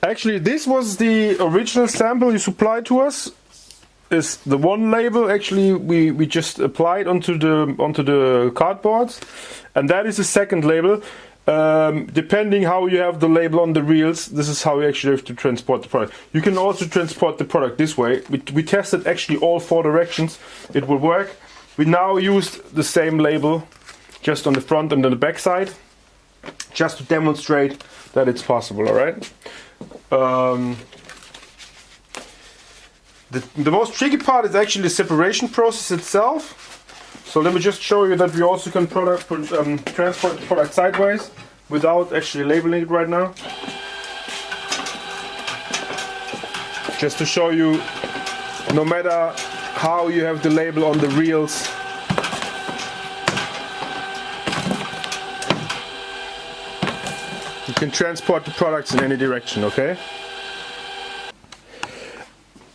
Actually, this was the original sample you supplied to us. Is the one label actually we just applied onto the cardboards, and that is the second label. Depending how you have the label on the reels, this is how you actually have to transport the product. You can also transport the product this way. We tested actually all 4 directions. It will work. We now used the same label just on the front and on the back side, just to demonstrate that it's possible. All right. The most tricky part is actually the separation process itself. So let me just show you that we also can transport the product sideways without actually labeling it right now. Just to show you, no matter how you have the label on the reels, you can transport the products in any direction, okay?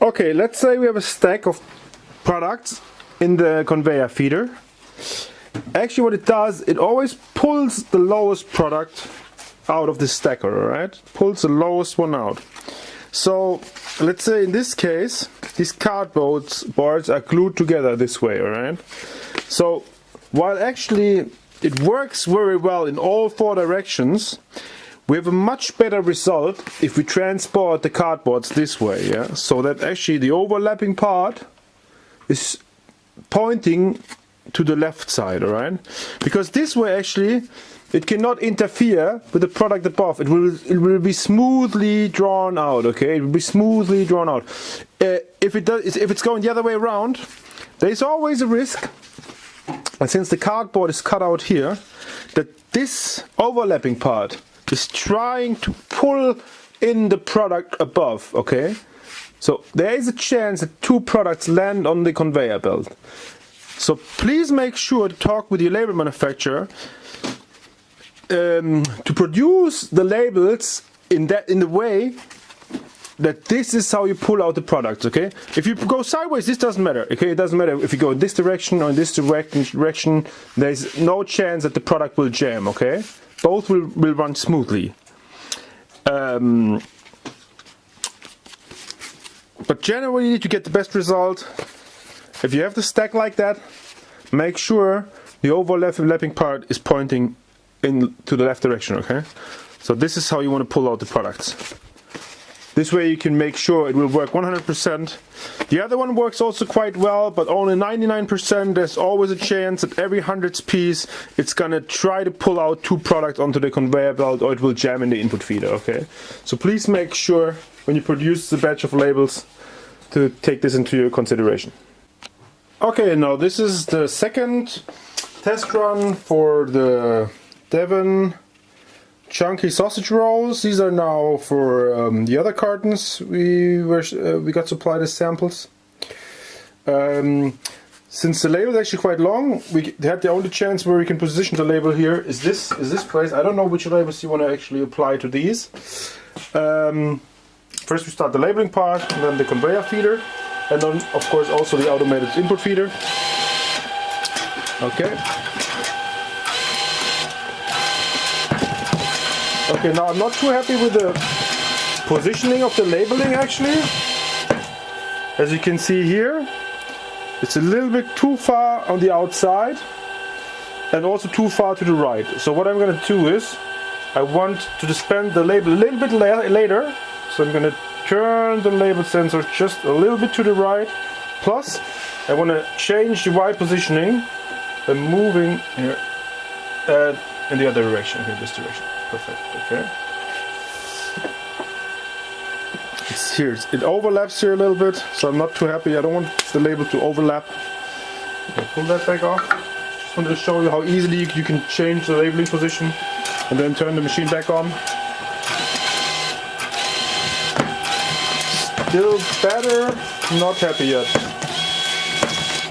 Okay, let's say we have a stack of products in the conveyor feeder. Actually what it does, it always pulls the lowest product out of the stacker, alright? Pulls the lowest one out. So let's say in this case, these cardboard boards are glued together this way, alright? So while actually it works very well in all 4 directions, we have a much better result if we transport the cardboards this way, yeah? So that actually the overlapping part is pointing to the left side, alright? Because this way actually it cannot interfere with the product above. It will be smoothly drawn out, okay? It will be smoothly drawn out. If it's going the other way around, there is always a risk, and since the cardboard is cut out here, that this overlapping part is trying to pull in the product above, okay? So there is a chance that 2 products land on the conveyor belt. So please make sure to talk with your label manufacturer to produce the labels in the way that this is how you pull out the products, okay? If you go sideways, this doesn't matter, okay? It doesn't matter if you go in this direction or in this direction, there's no chance that the product will jam, okay? Both will run smoothly. But generally, to get the best result, if you have the stack like that, make sure the overlapping part is pointing in to the left direction, okay? So this is how you want to pull out the products. This way you can make sure it will work 100%. The other one works also quite well, but only 99%. There's always a chance that every 100th piece it's gonna try to pull out 2 products onto the conveyor belt, or it will jam in the input feeder, okay? So please make sure when you produce the batch of labels to take this into your consideration. Okay, now this is the second test run for the Devon chunky sausage rolls. These are now for the other cartons we got supplied as samples. Since the label is actually quite long, we had the only chance where we can position the label here is this place. I don't know which labels you want to actually apply to these. First we start the labeling part, and then the conveyor feeder, and then of course also the automated input feeder. Okay. Okay, now I'm not too happy with the positioning of the labeling actually. As you can see here, it's a little bit too far on the outside and also too far to the right. So what I'm going to do is, I want to dispense the label a little bit later. So I'm going to turn the label sensor just a little bit to the right. Plus, I want to change the Y positioning and moving here in the other direction, here, this direction. Perfect, okay. It's here, it overlaps here a little bit, so I'm not too happy. I don't want the label to overlap. I'll pull that back off. Just wanted to show you how easily you can change the labeling position and then turn the machine back on. Still better, not happy yet.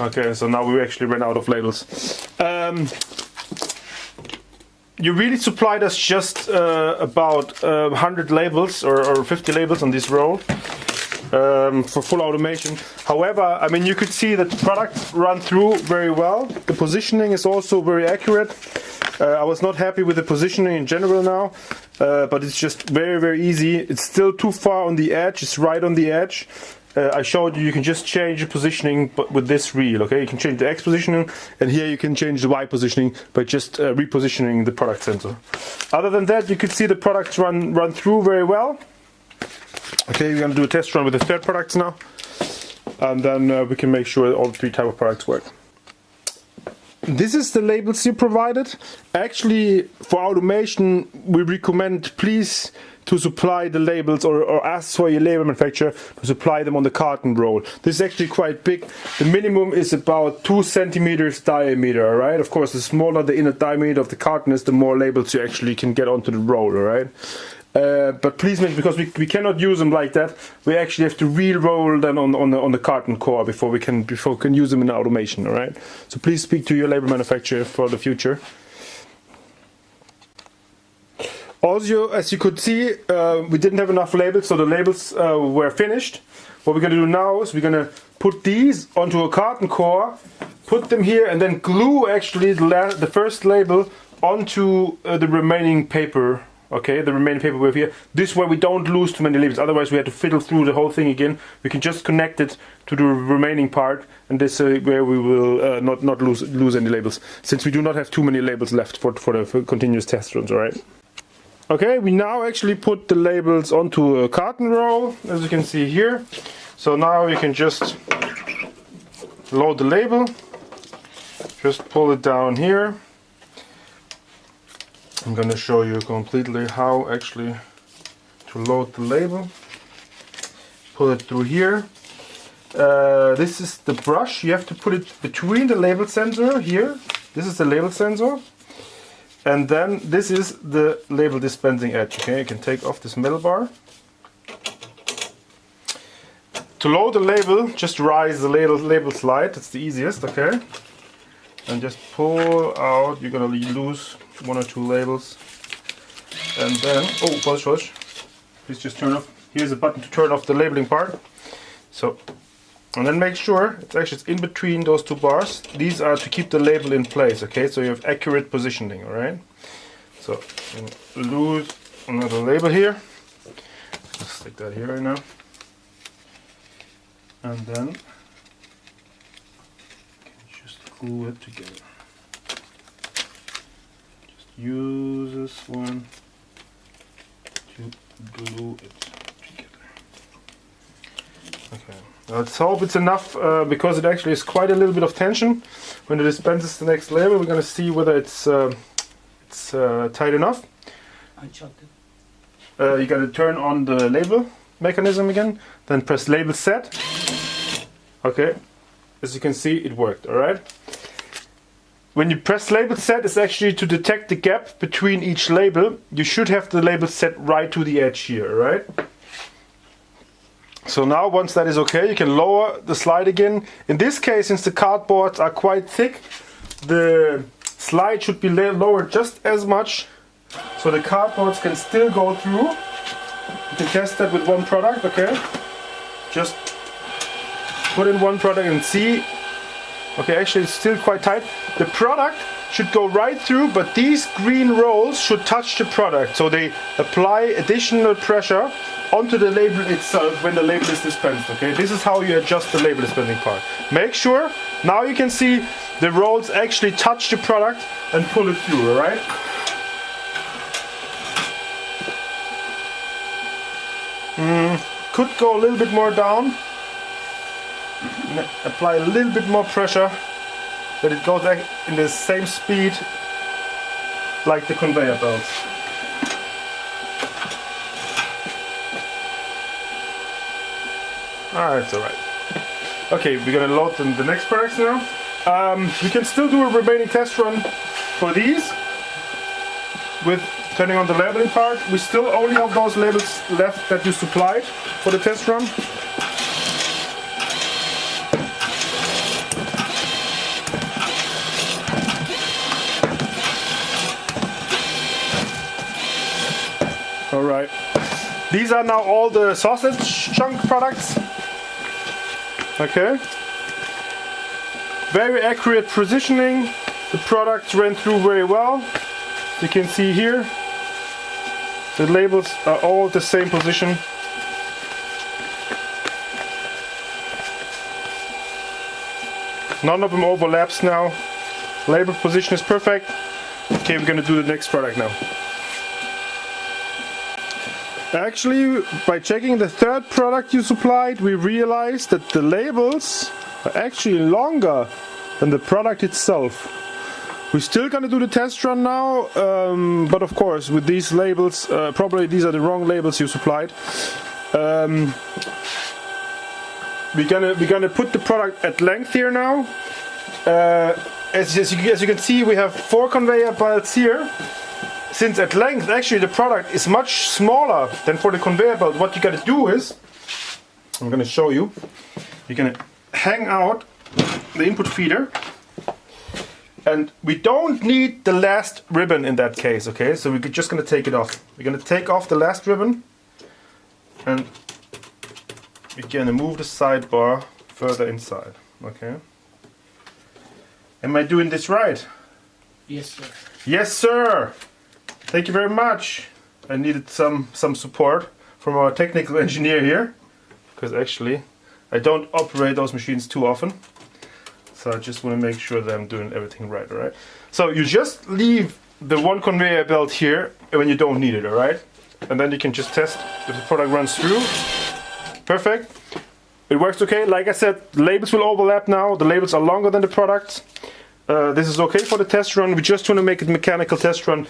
Okay, so now we actually ran out of labels. You really supplied us just about 100 labels or 50 labels on this roll for full automation. However, I mean, you could see that the product run through very well. The positioning is also very accurate. I was not happy with the positioning in general now. but it's just very, very easy. It's still too far on the edge. It's right on the edge. I showed you can just change the positioning but with this reel, okay? You can change the X positioning, and here you can change the Y positioning by just repositioning the product sensor. Other than that, you could see the products run through very well. Okay, we're going to do a test run with the third products now, and then we can make sure all 3 type of products work. This is the labels you provided. Actually, for automation, we recommend please to supply the labels or ask for your label manufacturer to supply them on the carton roll. This is actually quite big. The minimum is about 2 centimeters diameter, alright? Of course, the smaller the inner diameter of the carton is, the more labels you actually can get onto the roll, alright? But please make, because we cannot use them like that, we actually have to re-roll them on the carton core before we can use them in automation, alright? So please speak to your label manufacturer for the future. Also, as you could see, we didn't have enough labels, so the labels were finished. What we're going to do now is we're going to put these onto a carton core, put them here, and then glue actually the first label onto the remaining paper. Okay, the remaining paper we have here. This way we don't lose too many labels, otherwise we have to fiddle through the whole thing again. We can just connect it to the remaining part, and this where we will not lose any labels, since we do not have too many labels left for the continuous test runs, alright? Okay, we now actually put the labels onto a carton roll, as you can see here. So now you can just load the label, just pull it down here. I'm going to show you completely how actually to load the label. Pull it through here. This is the brush. You have to put it between the label sensor here. This is the label sensor. And then this is the label dispensing edge. Okay, you can take off this metal bar. To load the label, just raise the label slide. It's the easiest, okay? And just pull out. You're gonna lose 1 or 2 labels. And then, oh, push. Please just turn off. Here's a button to turn off the labeling part. So, and then make sure it's in between those 2 bars. These are to keep the label in place, okay? So you have accurate positioning, alright? So, lose another label here. Just stick that here right now. And then, just glue it together. Just use this one to glue it together. Okay. Let's hope it's enough, because it actually is quite a little bit of tension. When it dispenses the next label, we're going to see whether it's tight enough. You got to turn on the label mechanism again, then press label set. Okay, as you can see, it worked. All right. When you press label set, it's actually to detect the gap between each label. You should have the label set right to the edge here, right? So now, once that is okay, you can lower the slide again. In this case, since the cardboards are quite thick, the slide should be lowered just as much, so the cardboards can still go through. You can test that with one product, okay? Just put in one product and see. Okay, actually it's still quite tight. The product should go right through, but these green rolls should touch the product, so they apply additional pressure onto the label itself when the label is dispensed. Okay, this is how you adjust the label dispensing part. Make sure, now you can see the rolls actually touch the product and pull it through, alright? Could go a little bit more down. Apply a little bit more pressure, that it goes in the same speed like the conveyor belts. It's alright. Okay, we're gonna load the next products now. We can still do a remaining test run for these with turning on the labeling part. We still only have those labels left that you supplied for the test run. Alright, these are now all the sausage chunk products. Okay, very accurate positioning. The products ran through very well. You can see here. The labels are all the same position. None of them overlaps now. Label position is perfect. Okay, we're gonna do the next product now. Actually, by checking the third product you supplied, we realized that the labels are actually longer than the product itself. We're still gonna do the test run now, but of course, with these labels, probably these are the wrong labels you supplied. We're gonna put the product at length here now. As you can see, we have 4 conveyor belts here. Since at length, actually the product is much smaller than for the conveyor belt, what you gotta do is, I'm gonna show you, you're gonna hang out the input feeder, and we don't need the last ribbon in that case, okay? So we're just gonna take it off. We're gonna take off the last ribbon, and we're gonna move the sidebar further inside, okay? Am I doing this right? Yes, sir. Yes, sir! Thank you very much. I needed some support from our technical engineer here, because actually I don't operate those machines too often. So I just want to make sure that I'm doing everything right, alright? So you just leave the one conveyor belt here when you don't need it, alright? And then you can just test if the product runs through. Perfect. It works okay. Like I said, the labels will overlap now. The labels are longer than the products. This is okay for the test run. We just want to make it mechanical test run.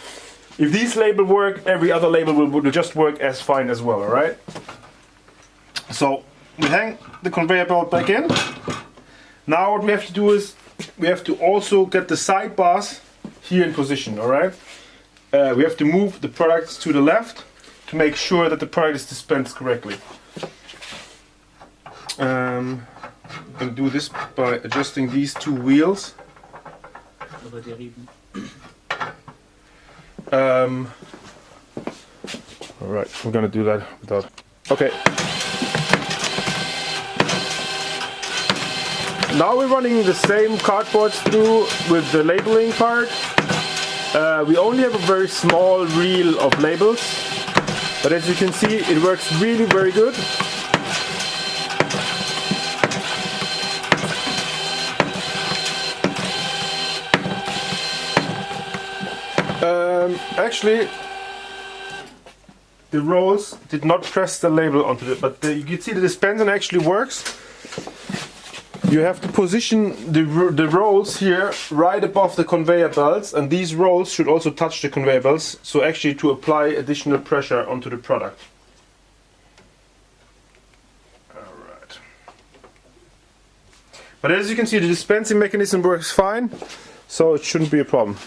If these labels work, every other label will just work as fine as well, alright? So we hang the conveyor belt back in. Now what we have to do is we have to also get the sidebars here in position, alright? We have to move the products to the left to make sure that the product is dispensed correctly. I'm going to do this by adjusting these 2 wheels. Alright, we're gonna do that without. Okay. Now we're running the same cardboards through with the labeling part. We only have a very small reel of labels, but as you can see, it works really very good. Actually, the rolls did not press the label onto it, but you can see the dispenser actually works. You have to position the rolls here right above the conveyor belts, and these rolls should also touch the conveyor belts, so actually to apply additional pressure onto the product. Alright. But as you can see, the dispensing mechanism works fine, so it shouldn't be a problem.